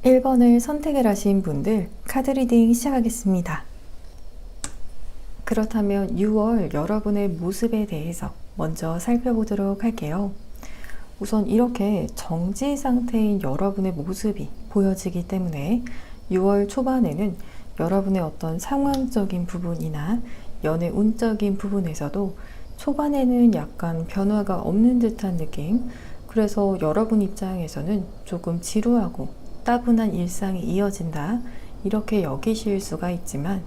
1번을 선택을 하신 분들 카드 리딩 시작하겠습니다. 그렇다면 6월 여러분의 모습에 대해서 먼저 살펴보도록 할게요. 우선 이렇게 정지 상태인 여러분의 모습이 보여지기 때문에 6월 초반에는 여러분의 어떤 상황적인 부분이나 연애 운적인 부분에서도 초반에는 약간 변화가 없는 듯한 느낌, 그래서 여러분 입장에서는 조금 지루하고 따분한 일상이 이어진다, 이렇게 여기실 수가 있지만,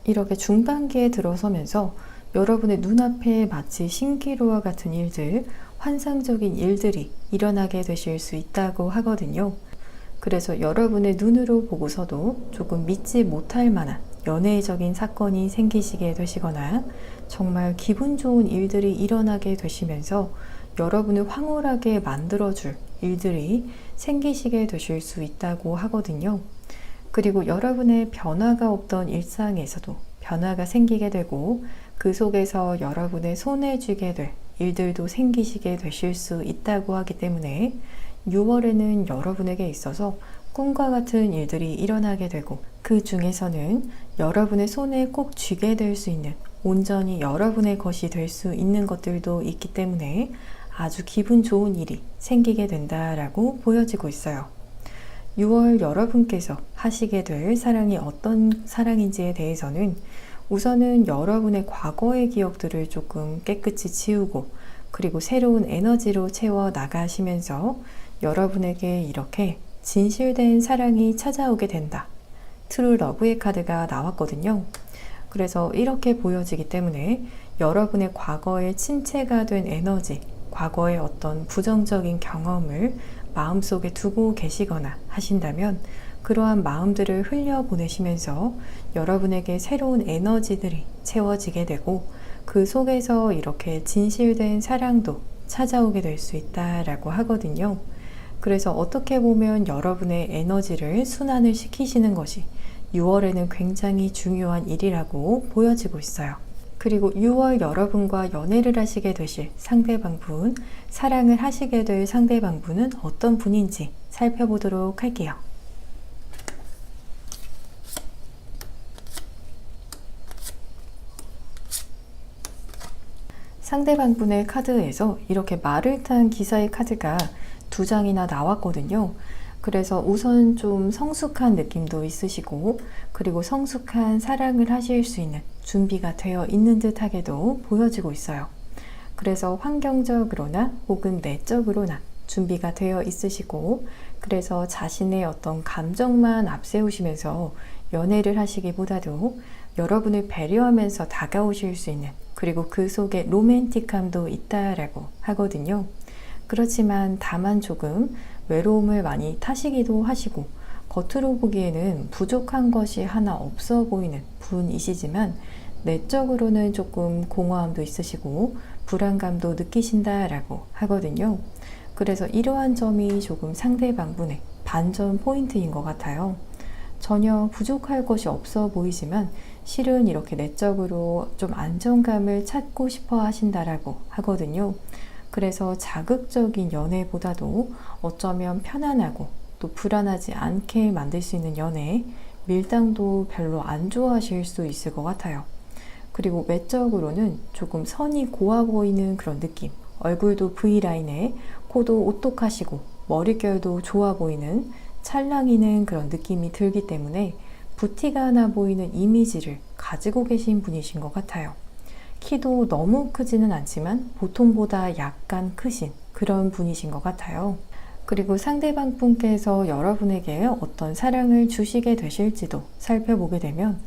이렇게 중반기에 들어서면서 여러분의 눈앞에 마치 신기루와 같은 일들, 환상적인 일들이 일어나게 되실 수 있다고 하거든요. 그래서 여러분의 눈으로 보고서도 조금 믿지 못할 만한 연애적인 사건이 생기시게 되시거나 정말 기분 좋은 일들이 일어나게 되시면서 여러분을 황홀하게 만들어줄 일들이 생기시게 되실 수 있다고 하거든요. 그리고 여러분의 변화가 없던 일상에서도 변화가 생기게 되고 그 속에서 여러분의 손에 쥐게 될 일들도 생기시게 되실 수 있다고 하기 때문에 6월에는 여러분에게 있어서 꿈과 같은 일들이 일어나게 되고 그 중에서는 여러분의 손에 꼭 쥐게 될 수 있는, 온전히 여러분의 것이 될 수 있는 것들도 있기 때문에 아주 기분 좋은 일이 생기게 된다라고 보여지고 있어요. 6월 여러분께서 하시게 될 사랑이 어떤 사랑인지에 대해서는 우선은 여러분의 과거의 기억들을 조금 깨끗이 지우고 그리고 새로운 에너지로 채워 나가시면서 여러분에게 이렇게 진실된 사랑이 찾아오게 된다. 트루 러브의 카드가 나왔거든요. 그래서 이렇게 보여지기 때문에 여러분의 과거에 침체가 된 에너지, 과거의 어떤 부정적인 경험을 마음속에 두고 계시거나 하신다면 그러한 마음들을 흘려보내시면서 여러분에게 새로운 에너지들이 채워지게 되고 그 속에서 이렇게 진실된 사랑도 찾아오게 될 수 있다라고 하거든요. 그래서 어떻게 보면 여러분의 에너지를 순환을 시키시는 것이 6월에는 굉장히 중요한 일이라고 보여지고 있어요. 그리고 6월 여러분과 연애를 하시게 되실 상대방분, 사랑을 하시게 될 상대방분은 어떤 분인지 살펴보도록 할게요. 상대방분의 카드에서 이렇게 말을 탄 기사의 카드가 2장이나 나왔거든요. 그래서 우선 좀 성숙한 느낌도 있으시고 그리고 성숙한 사랑을 하실 수 있는 준비가 되어 있는 듯하게도 보여지고 있어요. 그래서 환경적으로나 혹은 내적으로나 준비가 되어 있으시고 그래서 자신의 어떤 감정만 앞세우시면서 연애를 하시기보다도 여러분을 배려하면서 다가오실 수 있는, 그리고 그 속에 로맨틱함도 있다라고 하거든요. 그렇지만 다만 조금 외로움을 많이 타시기도 하시고 겉으로 보기에는 부족한 것이 하나 없어 보이는 분이시지만 내적으로는 조금 공허함도 있으시고 불안감도 느끼신다라고 하거든요. 그래서 이러한 점이 조금 상대방분의 반전 포인트인 것 같아요. 전혀 부족할 것이 없어 보이지만 실은 이렇게 내적으로 좀 안정감을 찾고 싶어 하신다라고 하거든요. 그래서 자극적인 연애보다도 어쩌면 편안하고 또 불안하지 않게 만들 수 있는 연애, 밀당도 별로 안 좋아하실 수 있을 것 같아요. 그리고 외적으로는 조금 선이 고와 보이는 그런 느낌, 얼굴도 V라인에 코도 오똑하시고 머릿결도 좋아 보이는 찰랑이는 그런 느낌이 들기 때문에 부티가 나 보이는 이미지를 가지고 계신 분이신 것 같아요. 키도 너무 크지는 않지만 보통보다 약간 크신 그런 분이신 것 같아요. 그리고 상대방 분께서 여러분에게 어떤 사랑을 주시게 되실지도 살펴보게 되면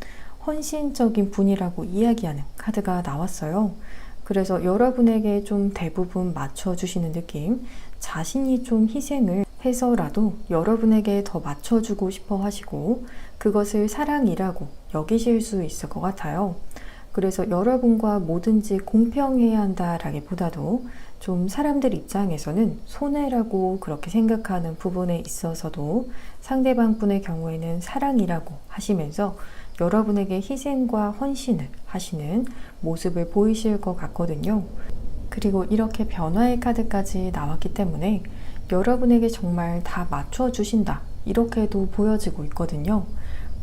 헌신적인 분이라고 이야기하는 카드가 나왔어요. 그래서 여러분에게 좀 대부분 맞춰주시는 느낌, 자신이 좀 희생을 해서라도 여러분에게 더 맞춰주고 싶어 하시고 그것을 사랑이라고 여기실 수 있을 것 같아요. 그래서 여러분과 뭐든지 공평해야 한다라기보다도 좀 사람들 입장에서는 손해라고 그렇게 생각하는 부분에 있어서도 상대방 분의 경우에는 사랑이라고 하시면서 여러분에게 희생과 헌신을 하시는 모습을 보이실 것 같거든요. 그리고 이렇게 변화의 카드까지 나왔기 때문에 여러분에게 정말 다 맞춰주신다, 이렇게도 보여지고 있거든요.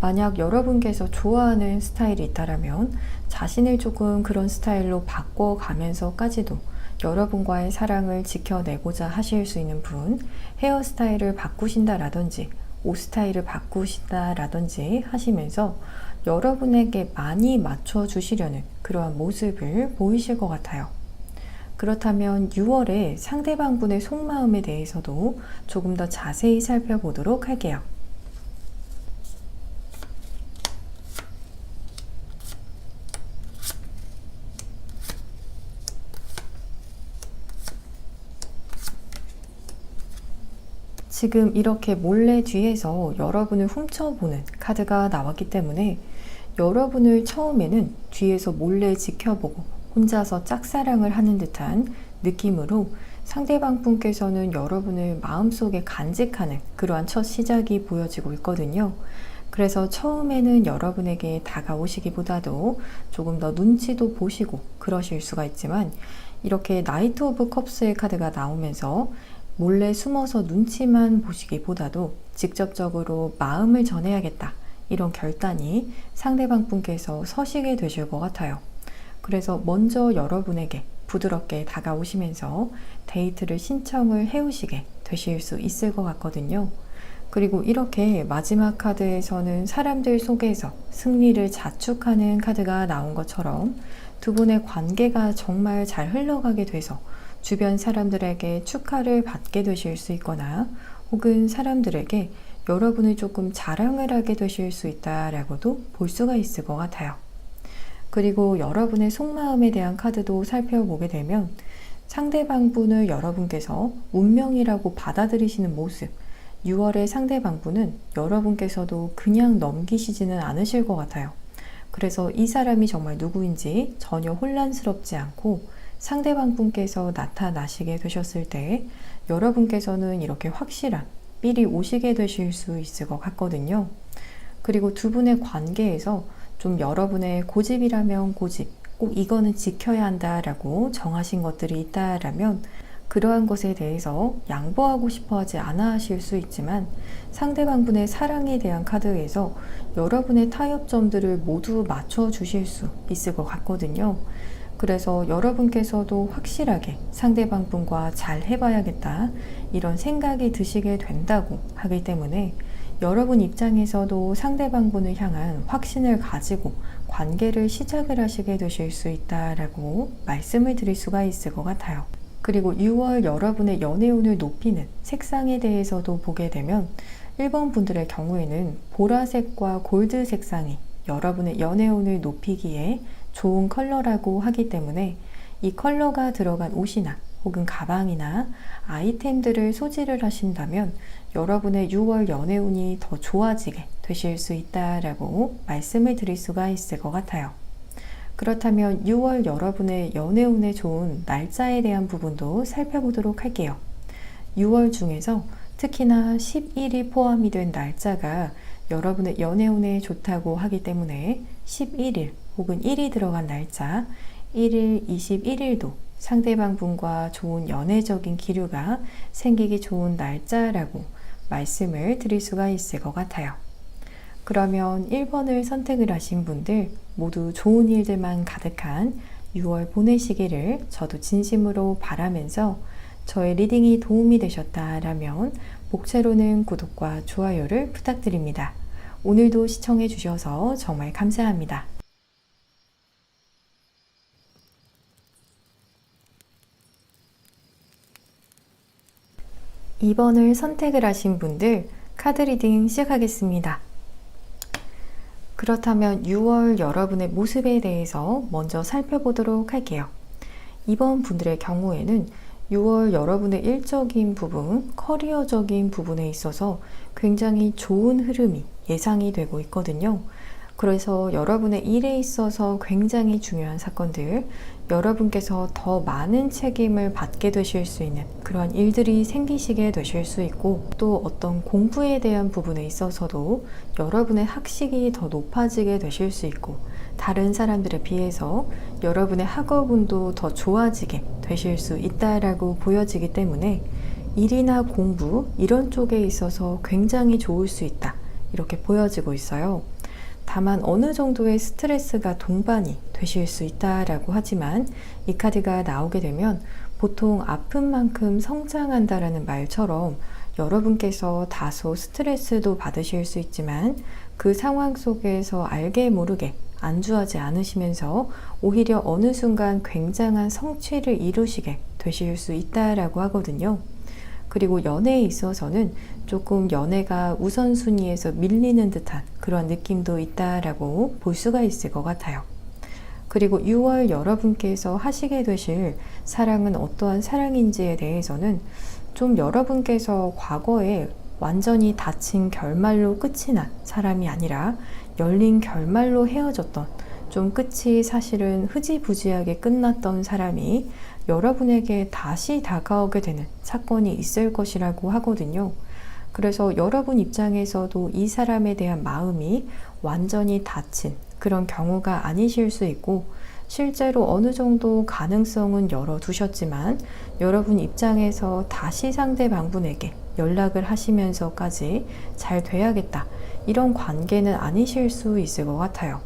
만약 여러분께서 좋아하는 스타일이 있다면 자신을 조금 그런 스타일로 바꿔가면서까지도 여러분과의 사랑을 지켜내고자 하실 수 있는 분, 헤어스타일을 바꾸신다라든지 옷 스타일을 바꾸신다라든지 하시면서 여러분에게 많이 맞춰주시려는 그러한 모습을 보이실 것 같아요. 그렇다면 6월에 상대방분의 속마음에 대해서도 조금 더 자세히 살펴보도록 할게요. 지금 이렇게 몰래 뒤에서 여러분을 훔쳐보는 카드가 나왔기 때문에 여러분을 처음에는 뒤에서 몰래 지켜보고 혼자서 짝사랑을 하는 듯한 느낌으로 상대방 분께서는 여러분을 마음속에 간직하는 그러한 첫 시작이 보여지고 있거든요. 그래서 처음에는 여러분에게 다가오시기보다도 조금 더 눈치도 보시고 그러실 수가 있지만 이렇게 나이트 오브 컵스의 카드가 나오면서 몰래 숨어서 눈치만 보시기보다도 직접적으로 마음을 전해야겠다. 이런 결단이 상대방 분께서 서시게 되실 것 같아요. 그래서 먼저 여러분에게 부드럽게 다가오시면서 데이트를 신청을 해오시게 되실 수 있을 것 같거든요. 그리고 이렇게 마지막 카드에서는 사람들 속에서 승리를 자축하는 카드가 나온 것처럼 두 분의 관계가 정말 잘 흘러가게 돼서 주변 사람들에게 축하를 받게 되실 수 있거나 혹은 사람들에게 여러분을 조금 자랑을 하게 되실 수 있다라고도 볼 수가 있을 것 같아요. 그리고 여러분의 속마음에 대한 카드도 살펴보게 되면 상대방 분을 여러분께서 운명이라고 받아들이시는 모습, 6월의 상대방 분은 여러분께서도 그냥 넘기시지는 않으실 것 같아요. 그래서 이 사람이 정말 누구인지 전혀 혼란스럽지 않고 상대방 분께서 나타나시게 되셨을 때 여러분께서는 이렇게 확실한 삘이 오시게 되실 수 있을 것 같거든요. 그리고 두 분의 관계에서 좀 여러분의 고집이라면 고집, 꼭 이거는 지켜야 한다라고 정하신 것들이 있다라면 그러한 것에 대해서 양보하고 싶어 하지 않아 하실 수 있지만 상대방 분의 사랑에 대한 카드에서 여러분의 타협점들을 모두 맞춰 주실 수 있을 것 같거든요. 그래서 여러분께서도 확실하게 상대방 분과 잘 해봐야겠다 이런 생각이 드시게 된다고 하기 때문에 여러분 입장에서도 상대방 분을 향한 확신을 가지고 관계를 시작을 하시게 되실 수 있다라고 말씀을 드릴 수가 있을 것 같아요. 그리고 6월 여러분의 연애운을 높이는 색상에 대해서도 보게 되면 1번 분들의 경우에는 보라색과 골드 색상이 여러분의 연애운을 높이기에 좋은 컬러라고 하기 때문에 이 컬러가 들어간 옷이나 혹은 가방이나 아이템들을 소지를 하신다면 여러분의 6월 연애운이 더 좋아지게 되실 수 있다라고 말씀을 드릴 수가 있을 것 같아요. 그렇다면 6월 여러분의 연애운에 좋은 날짜에 대한 부분도 살펴보도록 할게요. 6월 중에서 특히나 11이 포함이 된 날짜가 여러분의 연애운에 좋다고 하기 때문에 11일 혹은 1이 들어간 날짜 1일, 21일도 상대방 분과 좋은 연애적인 기류가 생기기 좋은 날짜라고 말씀을 드릴 수가 있을 것 같아요. 그러면 1번을 선택을 하신 분들 모두 좋은 일들만 가득한 6월 보내시기를 저도 진심으로 바라면서 저의 리딩이 도움이 되셨다라면 복채로는 구독과 좋아요를 부탁드립니다. 오늘도 시청해 주셔서 정말 감사합니다. 2번을 선택을 하신 분들 카드 리딩 시작하겠습니다. 그렇다면 6월 여러분의 모습에 대해서 먼저 살펴보도록 할게요. 2번 분들의 경우에는 6월 여러분의 일적인 부분, 커리어적인 부분에 있어서 굉장히 좋은 흐름이 예상이 되고 있거든요. 그래서 여러분의 일에 있어서 굉장히 중요한 사건들, 여러분께서 더 많은 책임을 받게 되실 수 있는 그런 일들이 생기시게 되실 수 있고, 또 어떤 공부에 대한 부분에 있어서도 여러분의 학식이 더 높아지게 되실 수 있고, 다른 사람들에 비해서 여러분의 학업운도 더 좋아지게 되실 수 있다라고 보여지기 때문에 일이나 공부 이런 쪽에 있어서 굉장히 좋을 수 있다. 이렇게 보여지고 있어요. 다만 어느 정도의 스트레스가 동반이 되실 수 있다라고 하지만 이 카드가 나오게 되면 보통 아픈 만큼 성장한다라는 말처럼 여러분께서 다소 스트레스도 받으실 수 있지만 그 상황 속에서 알게 모르게 안주하지 않으시면서 오히려 어느 순간 굉장한 성취를 이루시게 되실 수 있다라고 하거든요. 그리고 연애에 있어서는 조금 연애가 우선순위에서 밀리는 듯한 그런 느낌도 있다라고 볼 수가 있을 것 같아요. 그리고 6월 여러분께서 하시게 되실 사랑은 어떠한 사랑인지에 대해서는 좀 여러분께서 과거에 완전히 닫힌 결말로 끝이 난 사람이 아니라 열린 결말로 헤어졌던, 좀 끝이 사실은 흐지부지하게 끝났던 사람이 여러분에게 다시 다가오게 되는 사건이 있을 것이라고 하거든요. 그래서 여러분 입장에서도 이 사람에 대한 마음이 완전히 닫힌 그런 경우가 아니실 수 있고, 실제로 어느 정도 가능성은 열어두셨지만 여러분 입장에서 다시 상대방분에게 연락을 하시면서까지 잘 돼야겠다, 이런 관계는 아니실 수 있을 것 같아요.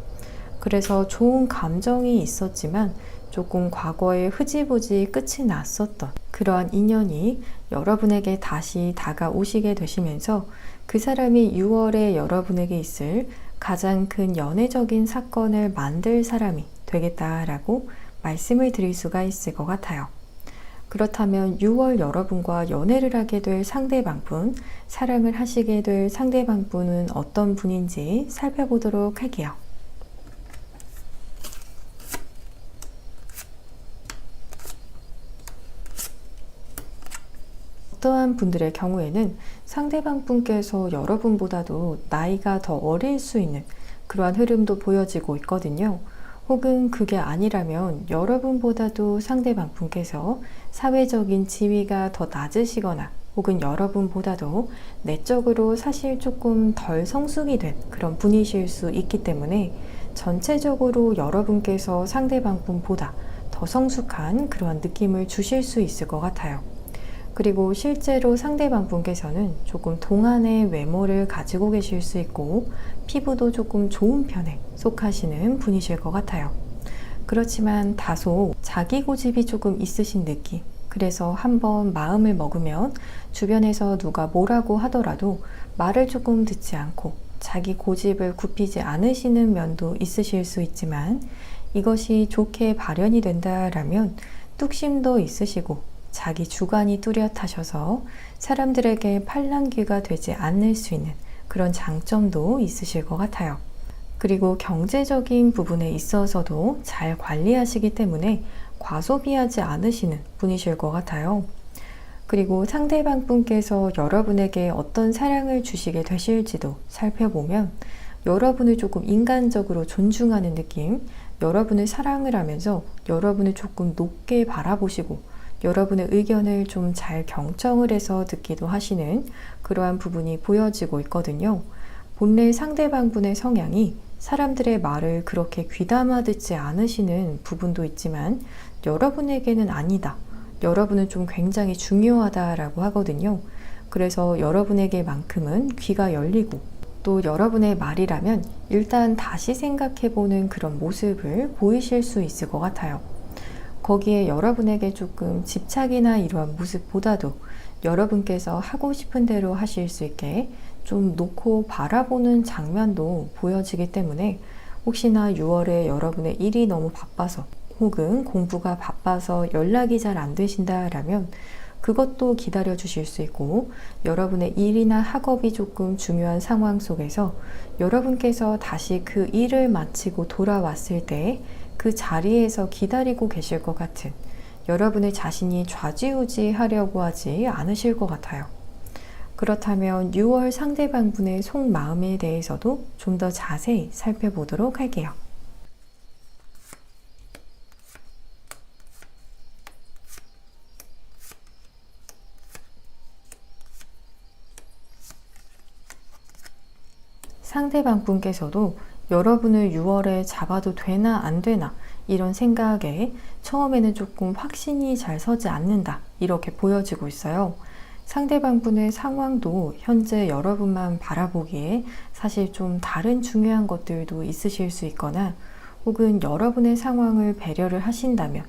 그래서 좋은 감정이 있었지만 조금 과거에 흐지부지 끝이 났었던 그러한 인연이 여러분에게 다시 다가오시게 되시면서 그 사람이 6월에 여러분에게 있을 가장 큰 연애적인 사건을 만들 사람이 되겠다라고 말씀을 드릴 수가 있을 것 같아요. 그렇다면 6월 여러분과 연애를 하게 될 상대방분, 사랑을 하시게 될 상대방분은 어떤 분인지 살펴보도록 할게요. 어떠한 분들의 경우에는 상대방 분께서 여러분보다도 나이가 더 어릴 수 있는 그러한 흐름도 보여지고 있거든요. 혹은 그게 아니라면 여러분보다도 상대방 분께서 사회적인 지위가 더 낮으시거나 혹은 여러분보다도 내적으로 사실 조금 덜 성숙이 된 그런 분이실 수 있기 때문에 전체적으로 여러분께서 상대방 분보다 더 성숙한 그런 느낌을 주실 수 있을 것 같아요. 그리고 실제로 상대방 분께서는 조금 동안의 외모를 가지고 계실 수 있고 피부도 조금 좋은 편에 속하시는 분이실 것 같아요. 그렇지만 다소 자기 고집이 조금 있으신 느낌. 그래서 한번 마음을 먹으면 주변에서 누가 뭐라고 하더라도 말을 조금 듣지 않고 자기 고집을 굽히지 않으시는 면도 있으실 수 있지만, 이것이 좋게 발현이 된다라면 뚝심도 있으시고 자기 주관이 뚜렷하셔서 사람들에게 팔랑귀가 되지 않을 수 있는 그런 장점도 있으실 것 같아요. 그리고 경제적인 부분에 있어서도 잘 관리하시기 때문에 과소비하지 않으시는 분이실 것 같아요. 그리고 상대방 분께서 여러분에게 어떤 사랑을 주시게 되실지도 살펴보면 여러분을 조금 인간적으로 존중하는 느낌, 여러분을 사랑을 하면서 여러분을 조금 높게 바라보시고 여러분의 의견을 좀 잘 경청을 해서 듣기도 하시는 그러한 부분이 보여지고 있거든요. 본래 상대방분의 성향이 사람들의 말을 그렇게 귀담아 듣지 않으시는 부분도 있지만 여러분에게는 아니다, 여러분은 좀 굉장히 중요하다라고 하거든요. 그래서 여러분에게만큼은 귀가 열리고 또 여러분의 말이라면 일단 다시 생각해보는 그런 모습을 보이실 수 있을 것 같아요. 거기에 여러분에게 조금 집착이나 이러한 모습보다도 여러분께서 하고 싶은 대로 하실 수 있게 좀 놓고 바라보는 장면도 보여지기 때문에 혹시나 6월에 여러분의 일이 너무 바빠서 혹은 공부가 바빠서 연락이 잘 안 되신다라면 그것도 기다려 주실 수 있고, 여러분의 일이나 학업이 조금 중요한 상황 속에서 여러분께서 다시 그 일을 마치고 돌아왔을 때 그 자리에서 기다리고 계실 것 같은, 여러분의 자신이 좌지우지 하려고 하지 않으실 것 같아요. 그렇다면 6월 상대방분의 속마음에 대해서도 좀 더 자세히 살펴보도록 할게요. 상대방 분께서도 여러분을 6월에 잡아도 되나 안 되나 이런 생각에 처음에는 조금 확신이 잘 서지 않는다, 이렇게 보여지고 있어요. 상대방분의 상황도 현재 여러분만 바라보기에 사실 좀 다른 중요한 것들도 있으실 수 있거나, 혹은 여러분의 상황을 배려를 하신다면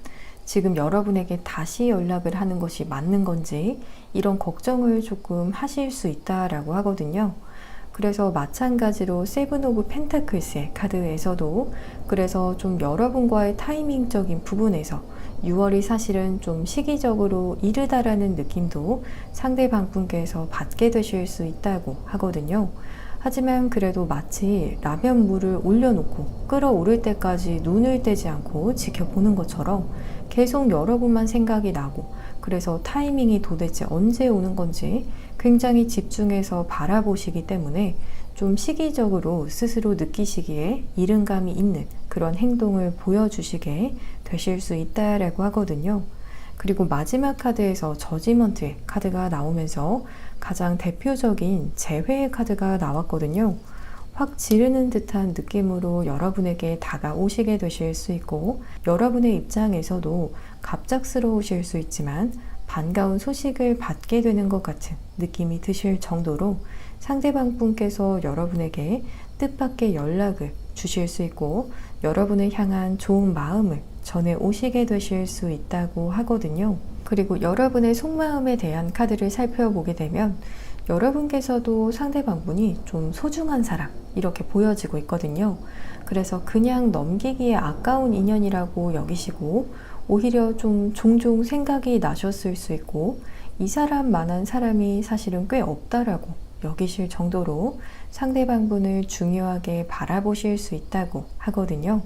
지금 여러분에게 다시 연락을 하는 것이 맞는 건지 이런 걱정을 조금 하실 수 있다라고 하거든요. 그래서 마찬가지로 세븐 오브 펜타클스의 카드에서도 그래서 좀 여러분과의 타이밍적인 부분에서 6월이 사실은 좀 시기적으로 이르다라는 느낌도 상대방분께서 받게 되실 수 있다고 하거든요. 하지만 그래도 마치 라면 물을 올려놓고 끓어오를 때까지 눈을 떼지 않고 지켜보는 것처럼 계속 여러분만 생각이 나고, 그래서 타이밍이 도대체 언제 오는 건지 굉장히 집중해서 바라보시기 때문에 좀 시기적으로 스스로 느끼시기에 이른감이 있는 그런 행동을 보여주시게 되실 수 있다라고 하거든요. 그리고 마지막 카드에서 저지먼트의 카드가 나오면서 가장 대표적인 재회의 카드가 나왔거든요. 확 지르는 듯한 느낌으로 여러분에게 다가오시게 되실 수 있고, 여러분의 입장에서도 갑작스러우실 수 있지만 반가운 소식을 받게 되는 것 같은 느낌이 드실 정도로 상대방 분께서 여러분에게 뜻밖의 연락을 주실 수 있고, 여러분을 향한 좋은 마음을 전해 오시게 되실 수 있다고 하거든요. 그리고 여러분의 속마음에 대한 카드를 살펴보게 되면 여러분께서도 상대방분이 좀 소중한 사람 이렇게 보여지고 있거든요. 그래서 그냥 넘기기에 아까운 인연이라고 여기시고, 오히려 좀 종종 생각이 나셨을 수 있고, 이 사람만한 사람이 사실은 꽤 없다라고 여기실 정도로 상대방분을 중요하게 바라보실 수 있다고 하거든요.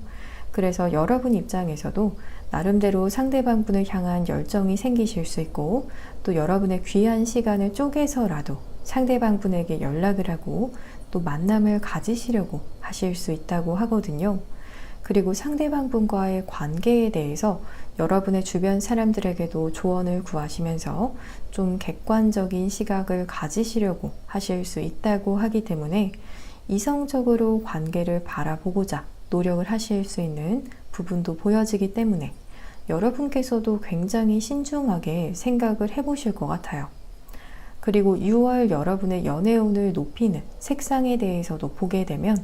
그래서 여러분 입장에서도 나름대로 상대방분을 향한 열정이 생기실 수 있고, 또 여러분의 귀한 시간을 쪼개서라도 상대방분에게 연락을 하고 또 만남을 가지시려고 하실 수 있다고 하거든요. 그리고 상대방분과의 관계에 대해서 여러분의 주변 사람들에게도 조언을 구하시면서 좀 객관적인 시각을 가지시려고 하실 수 있다고 하기 때문에 이성적으로 관계를 바라보고자 노력을 하실 수 있는 부분도 보여지기 때문에 여러분께서도 굉장히 신중하게 생각을 해보실 것 같아요. 그리고 6월 여러분의 연애운을 높이는 색상에 대해서도 보게 되면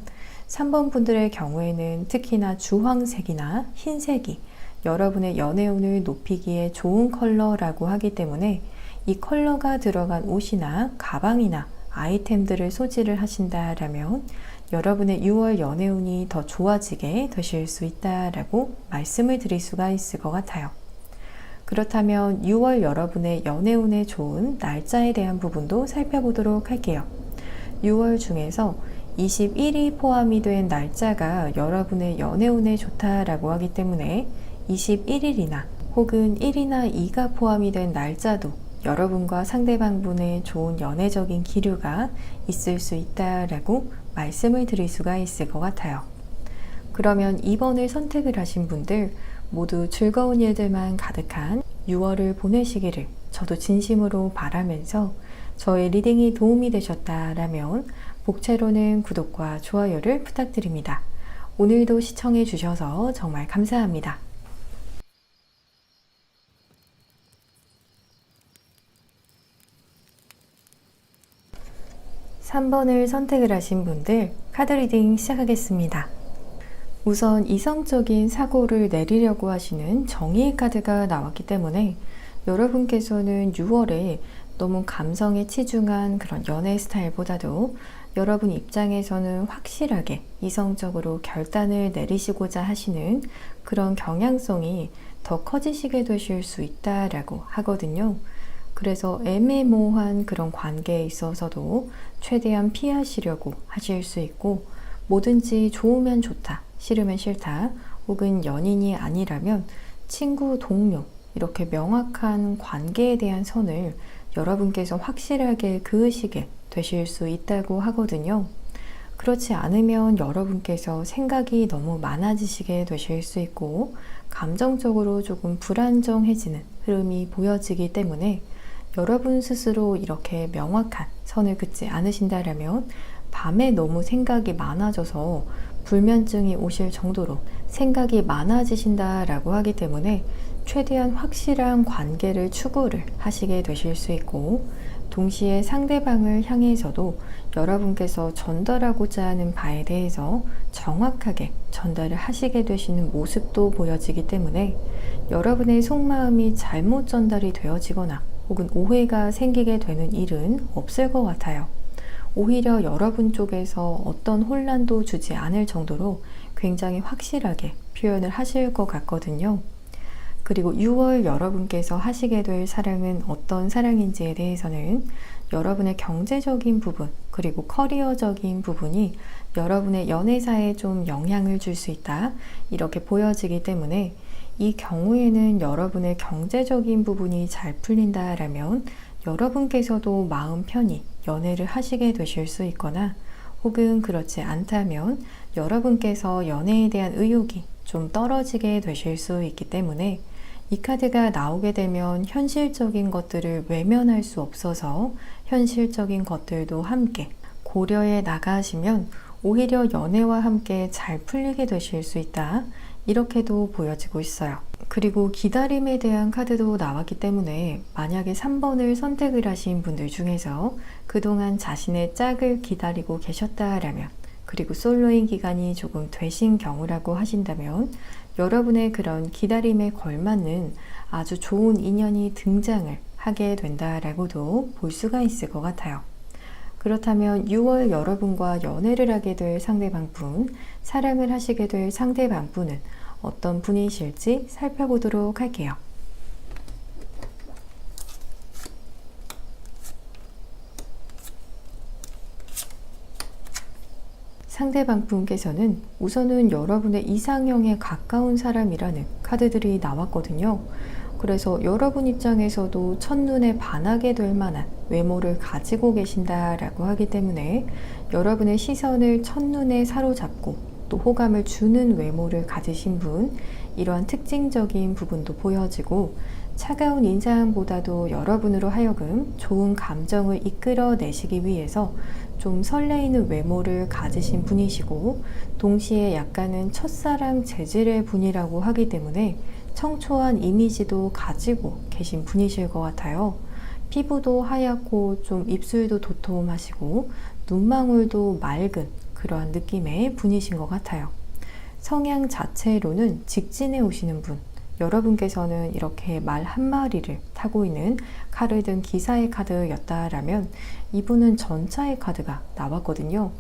3번 분들의 경우에는 특히나 주황색이나 흰색이 여러분의 연애운을 높이기에 좋은 컬러라고 하기 때문에 이 컬러가 들어간 옷이나 가방이나 아이템들을 소지를 하신다라면 여러분의 6월 연애운이 더 좋아지게 되실 수 있다라고 말씀을 드릴 수가 있을 것 같아요. 그렇다면 6월 여러분의 연애운에 좋은 날짜에 대한 부분도 살펴보도록 할게요. 6월 중에서 21이 포함이 된 날짜가 여러분의 연애운에 좋다라고 하기 때문에 21일이나 혹은 1이나 2가 포함이 된 날짜도 여러분과 상대방분의 좋은 연애적인 기류가 있을 수 있다라고 말씀을 드릴 수가 있을 것 같아요. 그러면 2번을 선택을 하신 분들 모두 즐거운 일들만 가득한 6월을 보내시기를 저도 진심으로 바라면서 저의 리딩이 도움이 되셨다라면 복채로는 구독과 좋아요를 부탁드립니다. 오늘도 시청해 주셔서 정말 감사합니다. 3번을 선택을 하신 분들 카드 리딩 시작하겠습니다. 우선 이성적인 사고를 내리려고 하시는 정의의 카드가 나왔기 때문에 여러분께서는 6월에 너무 감성에 치중한 그런 연애 스타일보다도 여러분 입장에서는 확실하게 이성적으로 결단을 내리시고자 하시는 그런 경향성이 더 커지시게 되실 수 있다라고 하거든요. 그래서 애매모호한 그런 관계에 있어서도 최대한 피하시려고 하실 수 있고, 뭐든지 좋으면 좋다, 싫으면 싫다, 혹은 연인이 아니라면 친구, 동료 이렇게 명확한 관계에 대한 선을 여러분께서 확실하게 그으시게 되실 수 있다고 하거든요. 그렇지 않으면 여러분께서 생각이 너무 많아지시게 되실 수 있고 감정적으로 조금 불안정해지는 흐름이 보여지기 때문에 여러분 스스로 이렇게 명확한 선을 긋지 않으신다면 밤에 너무 생각이 많아져서 불면증이 오실 정도로 생각이 많아지신다라고 하기 때문에 최대한 확실한 관계를 추구를 하시게 되실 수 있고, 동시에 상대방을 향해서도 여러분께서 전달하고자 하는 바에 대해서 정확하게 전달을 하시게 되시는 모습도 보여지기 때문에 여러분의 속마음이 잘못 전달이 되어지거나 혹은 오해가 생기게 되는 일은 없을 것 같아요. 오히려 여러분 쪽에서 어떤 혼란도 주지 않을 정도로 굉장히 확실하게 표현을 하실 것 같거든요. 그리고 6월 여러분께서 하시게 될 사랑은 어떤 사랑인지에 대해서는 여러분의 경제적인 부분 그리고 커리어적인 부분이 여러분의 연애사에 좀 영향을 줄 수 있다 이렇게 보여지기 때문에 이 경우에는 여러분의 경제적인 부분이 잘 풀린다라면 여러분께서도 마음 편히 연애를 하시게 되실 수 있거나 혹은 그렇지 않다면 여러분께서 연애에 대한 의욕이 좀 떨어지게 되실 수 있기 때문에 이 카드가 나오게 되면 현실적인 것들을 외면할 수 없어서 현실적인 것들도 함께 고려해 나가시면 오히려 연애와 함께 잘 풀리게 되실 수 있다. 이렇게도 보여지고 있어요. 그리고 기다림에 대한 카드도 나왔기 때문에 만약에 3번을 선택을 하신 분들 중에서 그동안 자신의 짝을 기다리고 계셨다라면 그리고 솔로인 기간이 조금 되신 경우라고 하신다면 여러분의 그런 기다림에 걸맞는 아주 좋은 인연이 등장을 하게 된다라고도 볼 수가 있을 것 같아요. 그렇다면 6월 여러분과 연애를 하게 될 상대방분, 사랑을 하시게 될 상대방분은 어떤 분이실지 살펴보도록 할게요. 상대방 분께서는 우선은 여러분의 이상형에 가까운 사람이라는 카드들이 나왔거든요. 그래서 여러분 입장에서도 첫눈에 반하게 될 만한 외모를 가지고 계신다라고 하기 때문에 여러분의 시선을 첫눈에 사로잡고 또 호감을 주는 외모를 가지신 분, 이러한 특징적인 부분도 보여지고 차가운 인상보다도 여러분으로 하여금 좋은 감정을 이끌어내시기 위해서 좀 설레이는 외모를 가지신 분이시고 동시에 약간은 첫사랑 재질의 분이라고 하기 때문에 청초한 이미지도 가지고 계신 분이실 것 같아요. 피부도 하얗고 좀 입술도 도톰하시고 눈망울도 맑은 그러한 느낌의 분이신 것 같아요. 성향 자체로는 직진해 오시는 분, 여러분께서는 이렇게 말 한마리를 타고 있는 칼을 든 기사의 카드였다라면 이분은 전차의 카드가 나왔거든요.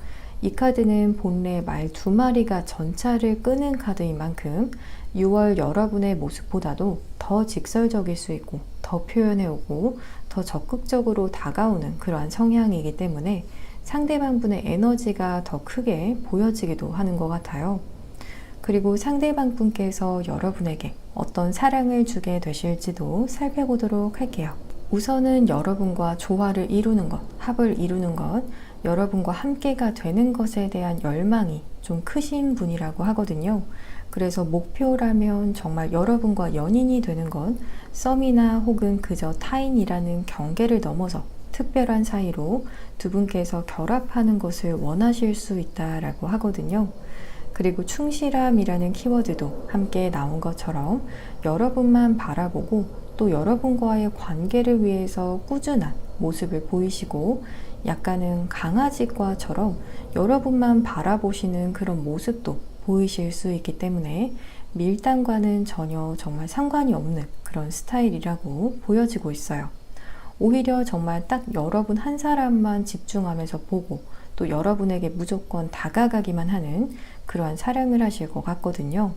이 카드는 본래 말 2마리가 전차를 끄는 카드인 만큼 6월 여러분의 모습보다도 더 직설적일 수 있고 더 표현해오고 더 적극적으로 다가오는 그러한 성향이기 때문에 상대방분의 에너지가 더 크게 보여지기도 하는 것 같아요. 그리고 상대방분께서 여러분에게 어떤 사랑을 주게 되실지도 살펴보도록 할게요. 우선은 여러분과 조화를 이루는 것, 합을 이루는 것, 여러분과 함께가 되는 것에 대한 열망이 좀 크신 분이라고 하거든요. 그래서 목표라면 정말 여러분과 연인이 되는 것, 썸이나 혹은 그저 타인이라는 경계를 넘어서 특별한 사이로 두 분께서 결합하는 것을 원하실 수 있다라고 하거든요. 그리고 충실함이라는 키워드도 함께 나온 것처럼 여러분만 바라보고 또 여러분과의 관계를 위해서 꾸준한 모습을 보이시고 약간은 강아지과처럼 여러분만 바라보시는 그런 모습도 보이실 수 있기 때문에 밀당과는 전혀 정말 상관이 없는 그런 스타일이라고 보여지고 있어요. 오히려 정말 딱 여러분 한 사람만 집중하면서 보고 또 여러분에게 무조건 다가가기만 하는 그러한 사랑을 하실 것 같거든요.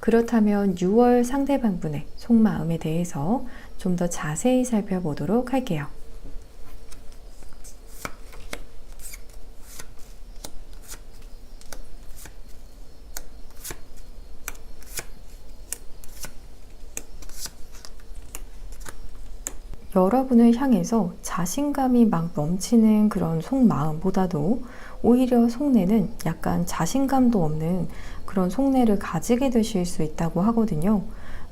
그렇다면 6월 상대방분의 속마음에 대해서 좀 더 자세히 살펴보도록 할게요. 여러분을 향해서 자신감이 막 넘치는 그런 속마음보다도 오히려 속내는 약간 자신감도 없는 그런 속내를 가지게 되실 수 있다고 하거든요.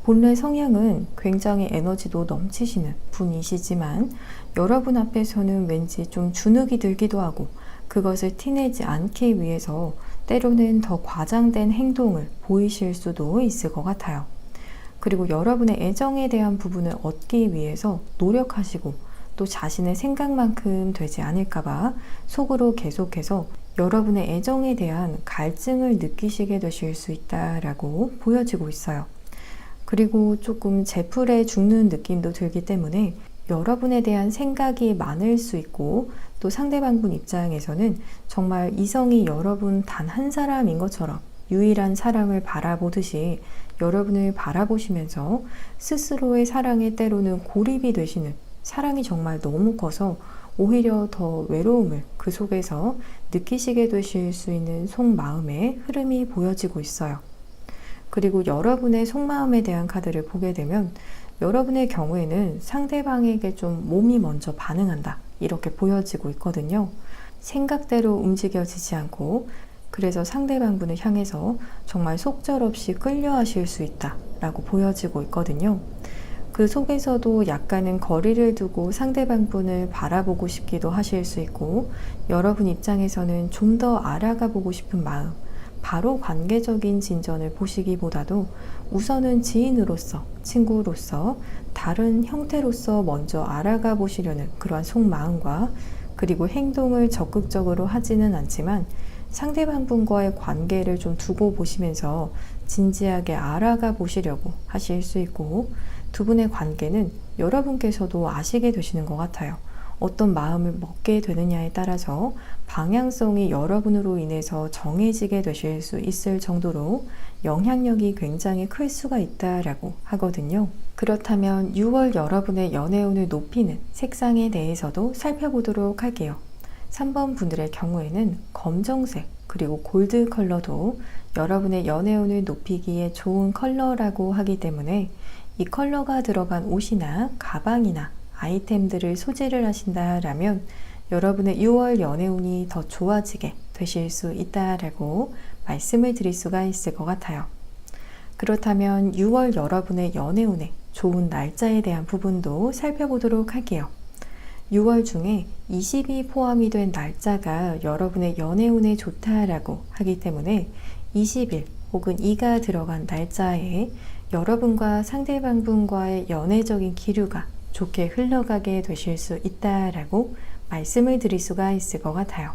본래 성향은 굉장히 에너지도 넘치시는 분이시지만 여러분 앞에서는 왠지 좀 주눅이 들기도 하고 그것을 티내지 않기 위해서 때로는 더 과장된 행동을 보이실 수도 있을 것 같아요. 그리고 여러분의 애정에 대한 부분을 얻기 위해서 노력하시고 또 자신의 생각만큼 되지 않을까봐 속으로 계속해서 여러분의 애정에 대한 갈증을 느끼시게 되실 수 있다라고 보여지고 있어요. 그리고 조금 제풀에 죽는 느낌도 들기 때문에 여러분에 대한 생각이 많을 수 있고, 또 상대방분 입장에서는 정말 이성이 여러분 단 한 사람인 것처럼 유일한 사랑을 바라보듯이 여러분을 바라보시면서 스스로의 사랑에 때로는 고립이 되시는, 사랑이 정말 너무 커서 오히려 더 외로움을 그 속에서 느끼시게 되실 수 있는 속마음의 흐름이 보여지고 있어요. 그리고 여러분의 속마음에 대한 카드를 보게 되면 여러분의 경우에는 상대방에게 좀 몸이 먼저 반응한다, 이렇게 보여지고 있거든요. 생각대로 움직여지지 않고, 그래서 상대방분을 향해서 정말 속절없이 끌려하실 수 있다 라고 보여지고 있거든요. 그 속에서도 약간은 거리를 두고 상대방분을 바라보고 싶기도 하실 수 있고, 여러분 입장에서는 좀 더 알아가 보고 싶은 마음, 바로 관계적인 진전을 보시기보다도 우선은 지인으로서, 친구로서, 다른 형태로서 먼저 알아가 보시려는 그러한 속마음과, 그리고 행동을 적극적으로 하지는 않지만 상대방분과의 관계를 좀 두고 보시면서 진지하게 알아가 보시려고 하실 수 있고, 두 분의 관계는 여러분께서도 아시게 되시는 것 같아요. 어떤 마음을 먹게 되느냐에 따라서 방향성이 여러분으로 인해서 정해지게 되실 수 있을 정도로 영향력이 굉장히 클 수가 있다라고 하거든요. 그렇다면 6월 여러분의 연애운을 높이는 색상에 대해서도 살펴보도록 할게요. 3번 분들의 경우에는 검정색 그리고 골드 컬러도 여러분의 연애운을 높이기에 좋은 컬러라고 하기 때문에 이 컬러가 들어간 옷이나 가방이나 아이템들을 소지를 하신다라면 여러분의 6월 연애운이 더 좋아지게 되실 수 있다라고 말씀을 드릴 수가 있을 것 같아요. 그렇다면 6월 여러분의 연애운의 좋은 날짜에 대한 부분도 살펴보도록 할게요. 6월 중에 20이 포함이 된 날짜가 여러분의 연애운에 좋다라고 하기 때문에 20일 혹은 2가 들어간 날짜에 여러분과 상대방분과의 연애적인 기류가 좋게 흘러가게 되실 수 있다라고 말씀을 드릴 수가 있을 것 같아요.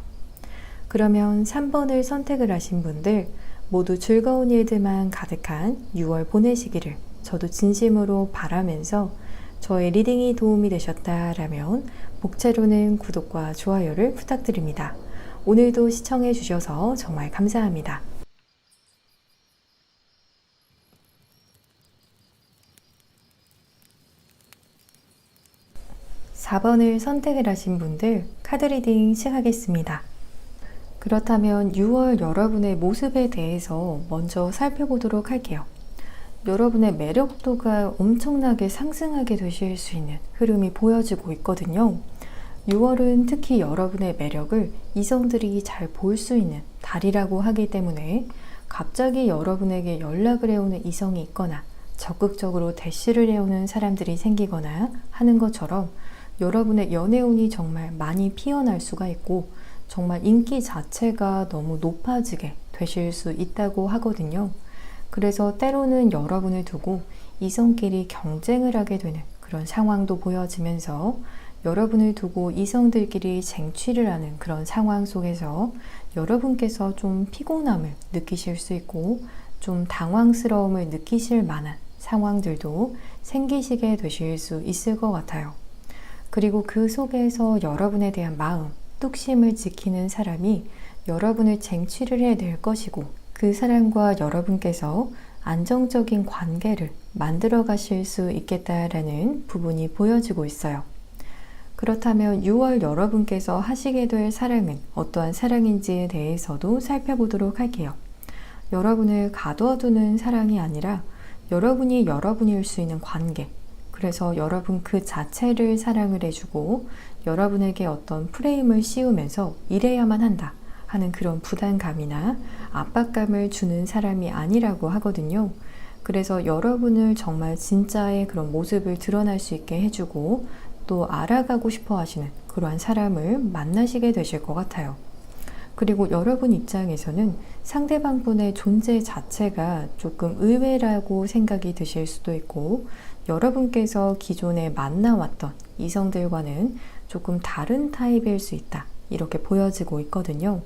그러면 3번을 선택을 하신 분들 모두 즐거운 일들만 가득한 6월 보내시기를 저도 진심으로 바라면서, 저의 리딩이 도움이 되셨다라면 목차로는 구독과 좋아요를 부탁드립니다. 오늘도 시청해 주셔서 정말 감사합니다. 4번을 선택을 하신 분들 카드 리딩 시작하겠습니다. 그렇다면 6월 여러분의 모습에 대해서 먼저 살펴보도록 할게요. 여러분의 매력도가 엄청나게 상승하게 되실 수 있는 흐름이 보여지고 있거든요. 6월은 특히 여러분의 매력을 이성들이 잘 볼 수 있는 달이라고 하기 때문에 갑자기 여러분에게 연락을 해오는 이성이 있거나 적극적으로 대시를 해오는 사람들이 생기거나 하는 것처럼 여러분의 연애운이 정말 많이 피어날 수가 있고, 정말 인기 자체가 너무 높아지게 되실 수 있다고 하거든요. 그래서 때로는 여러분을 두고 이성끼리 경쟁을 하게 되는 그런 상황도 보여지면서, 여러분을 두고 이성들끼리 쟁취를 하는 그런 상황 속에서 여러분께서 좀 피곤함을 느끼실 수 있고 좀 당황스러움을 느끼실 만한 상황들도 생기시게 되실 수 있을 것 같아요. 그리고 그 속에서 여러분에 대한 마음, 뚝심을 지키는 사람이 여러분을 쟁취를 해낼 것이고, 그 사람과 여러분께서 안정적인 관계를 만들어 가실 수 있겠다라는 부분이 보여지고 있어요. 그렇다면 6월 여러분께서 하시게 될 사랑은 어떠한 사랑인지에 대해서도 살펴보도록 할게요. 여러분을 가둬두는 사랑이 아니라 여러분이 여러분일 수 있는 관계, 그래서 여러분 그 자체를 사랑을 해주고 여러분에게 어떤 프레임을 씌우면서 이래야만 한다 하는 그런 부담감이나 압박감을 주는 사람이 아니라고 하거든요. 그래서 여러분을 정말 진짜의 그런 모습을 드러날 수 있게 해주고 또 알아가고 싶어 하시는 그러한 사람을 만나시게 되실 것 같아요. 그리고 여러분 입장에서는 상대방분의 존재 자체가 조금 의외라고 생각이 드실 수도 있고, 여러분께서 기존에 만나왔던 이성들과는 조금 다른 타입일 수 있다. 이렇게 보여지고 있거든요.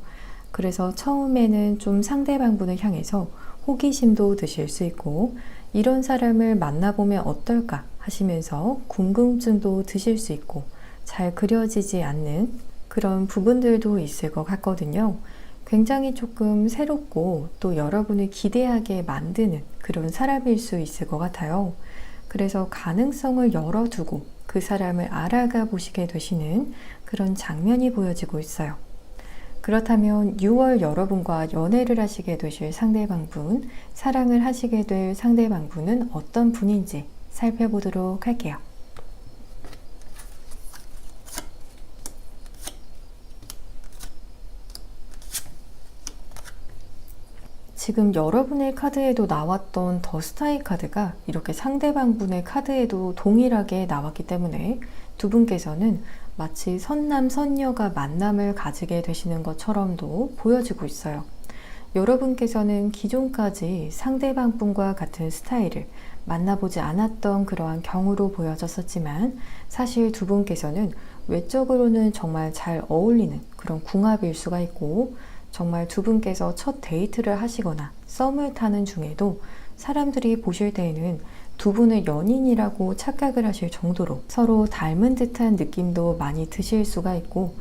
그래서 처음에는 좀 상대방분을 향해서 호기심도 드실 수 있고, 이런 사람을 만나보면 어떨까 하시면서 궁금증도 드실 수 있고, 잘 그려지지 않는 그런 부분들도 있을 것 같거든요. 굉장히 조금 새롭고 또 여러분을 기대하게 만드는 그런 사람일 수 있을 것 같아요. 그래서 가능성을 열어두고 그 사람을 알아가 보시게 되시는 그런 장면이 보여지고 있어요. 그렇다면 6월 여러분과 연애를 하시게 되실 상대방분, 사랑을 하시게 될 상대방분은 어떤 분인지 살펴보도록 할게요. 지금 여러분의 카드에도 나왔던 더 스타의 카드가 이렇게 상대방분의 카드에도 동일하게 나왔기 때문에 두 분께서는 마치 선남 선녀가 만남을 가지게 되시는 것처럼도 보여지고 있어요. 여러분께서는 기존까지 상대방분과 같은 스타일을 만나보지 않았던 그러한 경우로 보여졌었지만, 사실 두 분께서는 외적으로는 정말 잘 어울리는 그런 궁합일 수가 있고, 정말 두 분께서 첫 데이트를 하시거나 썸을 타는 중에도 사람들이 보실 때에는 두 분의 연인이라고 착각을 하실 정도로 서로 닮은 듯한 느낌도 많이 드실 수가 있고,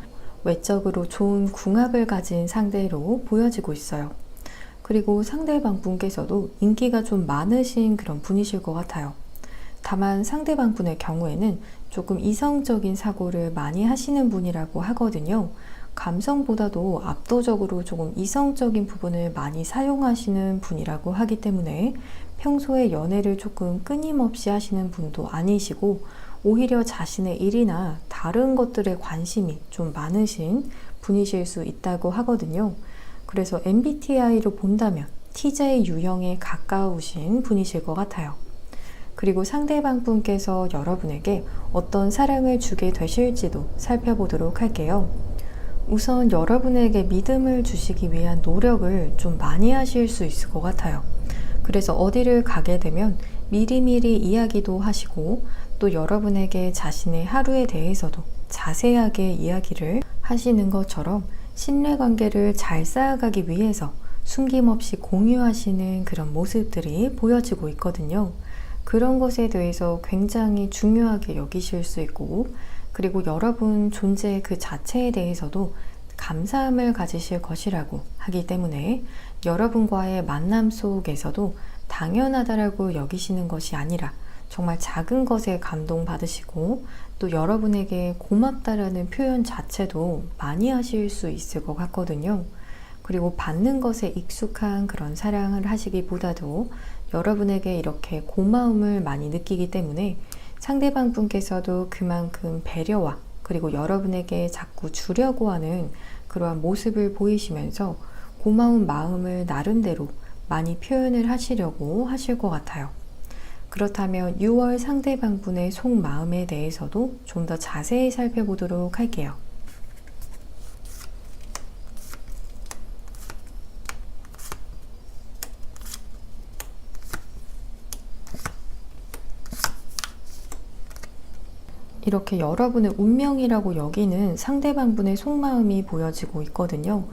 외적으로 좋은 궁합을 가진 상대로 보여지고 있어요. 그리고 상대방 분께서도 인기가 좀 많으신 그런 분이실 것 같아요. 다만 상대방 분의 경우에는 조금 이성적인 사고를 많이 하시는 분이라고 하거든요. 감성보다도 압도적으로 조금 이성적인 부분을 많이 사용하시는 분이라고 하기 때문에 평소에 연애를 조금 끊임없이 하시는 분도 아니시고, 오히려 자신의 일이나 다른 것들에 관심이 좀 많으신 분이실 수 있다고 하거든요. 그래서 MBTI로 본다면 TJ 유형에 가까우신 분이실 것 같아요. 그리고 상대방 분께서 여러분에게 어떤 사랑을 주게 되실지도 살펴보도록 할게요. 우선 여러분에게 믿음을 주시기 위한 노력을 좀 많이 하실 수 있을 것 같아요. 그래서 어디를 가게 되면 미리미리 이야기도 하시고, 또 여러분에게 자신의 하루에 대해서도 자세하게 이야기를 하시는 것처럼 신뢰관계를 잘 쌓아가기 위해서 숨김없이 공유하시는 그런 모습들이 보여지고 있거든요. 그런 것에 대해서 굉장히 중요하게 여기실 수 있고, 그리고 여러분 존재 그 자체에 대해서도 감사함을 가지실 것이라고 하기 때문에 여러분과의 만남 속에서도 당연하다라고 여기시는 것이 아니라 정말 작은 것에 감동받으시고, 또 여러분에게 고맙다라는 표현 자체도 많이 하실 수 있을 것 같거든요. 그리고 받는 것에 익숙한 그런 사랑을 하시기보다도 여러분에게 이렇게 고마움을 많이 느끼기 때문에 상대방 분께서도 그만큼 배려와 그리고 여러분에게 자꾸 주려고 하는 그러한 모습을 보이시면서 고마운 마음을 나름대로 많이 표현을 하시려고 하실 것 같아요. 그렇다면 6월 상대방 분의 속마음에 대해서도 좀 더 자세히 살펴보도록 할게요. 이렇게 여러분의 운명이라고 여기는 상대방 분의 속마음이 보여지고 있거든요.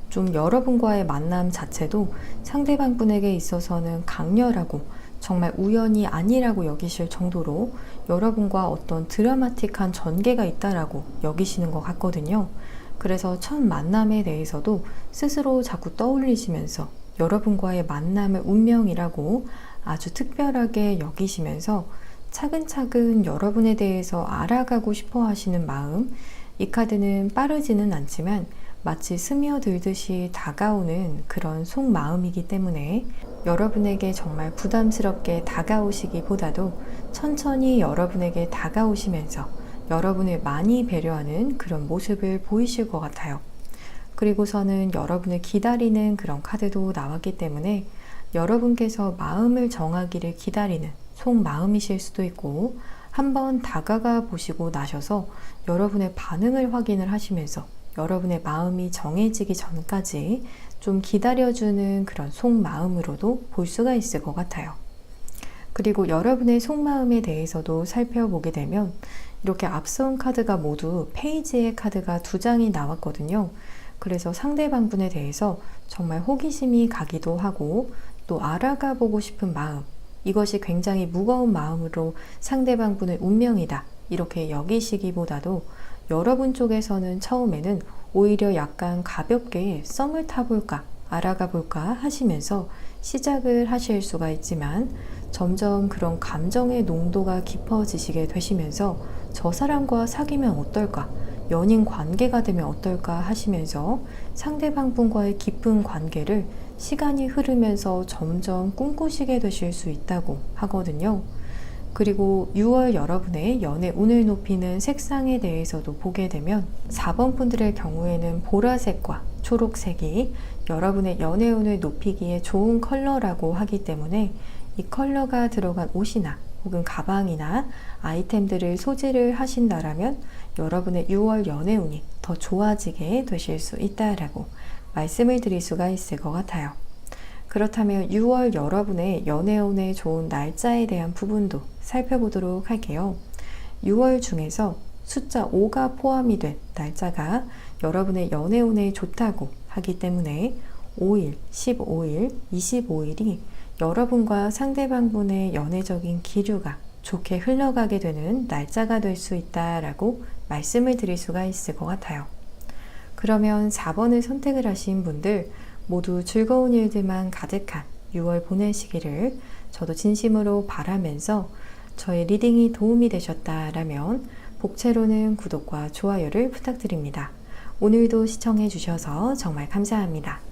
좀 여러분과의 만남 자체도 상대방 분에게 있어서는 강렬하고 정말 우연이 아니라고 여기실 정도로 여러분과 어떤 드라마틱한 전개가 있다라고 여기시는 것 같거든요. 그래서 첫 만남에 대해서도 스스로 자꾸 떠올리시면서 여러분과의 만남을 운명이라고 아주 특별하게 여기시면서 차근차근 여러분에 대해서 알아가고 싶어 하시는 마음, 이 카드는 빠르지는 않지만 마치 스며들듯이 다가오는 그런 속마음이기 때문에 여러분에게 정말 부담스럽게 다가오시기보다도 천천히 여러분에게 다가오시면서 여러분을 많이 배려하는 그런 모습을 보이실 것 같아요. 그리고서는 여러분을 기다리는 그런 카드도 나왔기 때문에 여러분께서 마음을 정하기를 기다리는 속마음이실 수도 있고, 한번 다가가 보시고 나셔서 여러분의 반응을 확인을 하시면서 여러분의 마음이 정해지기 전까지 좀 기다려주는 그런 속마음으로도 볼 수가 있을 것 같아요. 그리고 여러분의 속마음에 대해서도 살펴보게 되면 이렇게 앞선 카드가 모두 페이지의 카드가 2장이 나왔거든요. 그래서 상대방분에 대해서 정말 호기심이 가기도 하고 또 알아가 보고 싶은 마음, 이것이 굉장히 무거운 마음으로 상대방분의 운명이다 이렇게 여기시기보다도 여러분 쪽에서는 처음에는 오히려 약간 가볍게 썸을 타볼까 알아가 볼까 하시면서 시작을 하실 수가 있지만 점점 그런 감정의 농도가 깊어지시게 되시면서 저 사람과 사귀면 어떨까? 연인 관계가 되면 어떨까 하시면서 상대방 분과의 깊은 관계를 시간이 흐르면서 점점 꿈꾸시게 되실 수 있다고 하거든요. 그리고 6월 여러분의 연애 운을 높이는 색상에 대해서도 보게 되면 4번 분들의 경우에는 보라색과 초록색이 여러분의 연애 운을 높이기에 좋은 컬러라고 하기 때문에 이 컬러가 들어간 옷이나 혹은 가방이나 아이템들을 소지를 하신다라면 여러분의 6월 연애 운이 더 좋아지게 되실 수 있다라고 말씀을 드릴 수가 있을 것 같아요. 그렇다면 6월 여러분의 연애 운에 좋은 날짜에 대한 부분도 살펴보도록 할게요. 6월 중에서 숫자 5가 포함이 된 날짜가 여러분의 연애 운에 좋다고 하기 때문에 5일, 15일, 25일이 여러분과 상대방분의 연애적인 기류가 좋게 흘러가게 되는 날짜가 될 수 있다라고 말씀을 드릴 수가 있을 것 같아요. 그러면 4번을 선택을 하신 분들 모두 즐거운 일들만 가득한 6월 보내시기를 저도 진심으로 바라면서 저의 리딩이 도움이 되셨다라면 복채로는 구독과 좋아요를 부탁드립니다. 오늘도 시청해 주셔서 정말 감사합니다.